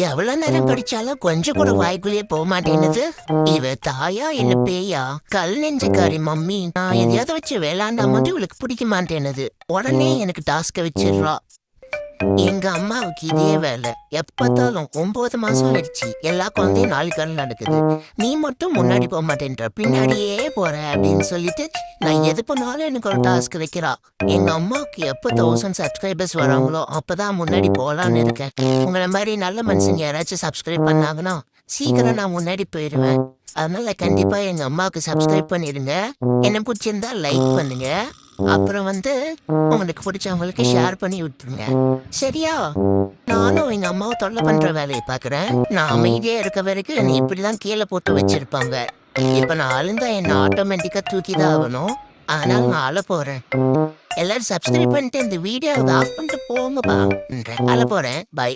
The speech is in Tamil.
எவ்வளவு நேரம் படிச்சாலும் கொஞ்சம் கூட வாய்க்குள்ளேயே போக மாட்டேன்னுது. இவ தாயா இல்ல பேயா? கல் நெஞ்சக்காரி மம்மி. நான் எதையாவது வச்சு விளையாண்டா மட்டும் இவளுக்கு பிடிக்க மாட்டேன்னுது. உடனே எனக்கு டாஸ்க வச்சிடுறா. எங்க அம்மாவுக்கு இதே வேலை. எப்பத்தாலும் 9 மாசம் ஆயிடுச்சு, எல்லா குழந்தையும் 4 கால் நடக்குது. நீ மட்டும் முன்னாடி போக மாட்டேன்ற, பின்னாடியே போற அப்படின்னு சொல்லிட்டு நான் எது பண்ணாலும் எனக்கு ஒரு டாஸ்க் வைக்கிறா. எங்க அம்மாவுக்கு எப்ப 1000 சப்ஸ்கிரைபர்ஸ் வராங்களோ அப்பதான் முன்னாடி போலான்னு இருக்கேன். உங்களை மாதிரி நல்ல மனுஷங்க யாராச்சும் சப்ஸ்கிரைப் பண்ணாங்கன்னா சீக்கிரம் நான் முன்னாடி போயிடுவேன். அதனால கண்டிப்பா எங்க அம்மாவுக்கு சப்ஸ்கிரைப் பண்ணிடுங்க. என்ன பிடிச்சிருந்தா லைக் பண்ணுங்க. அப்புறம் உங்களுக்கு பிடிச்சவங்களுக்கு ஷேர் பண்ணி விட்டுருங்க. சரியா? நானும் எங்க அம்மாவை தொல்லை பண்ற வேலையை பாக்குறேன். நான் அமைதியா இருக்க வரைக்கும் என்னை இப்படிதான் கீழே போட்டு வச்சிருப்பாங்க. இப்ப நான் அழுந்தா என்ன ஆட்டோமேட்டிக்கா தூக்கிதான் ஆகணும். அதனால நான் அழ போறேன். எல்லாரும் சப்ஸ்கிரைப் பண்ணிட்டு இந்த வீடியோவை ஆஃப் பண்ணிட்டு போங்கப்பா. அழ போறேன். பை.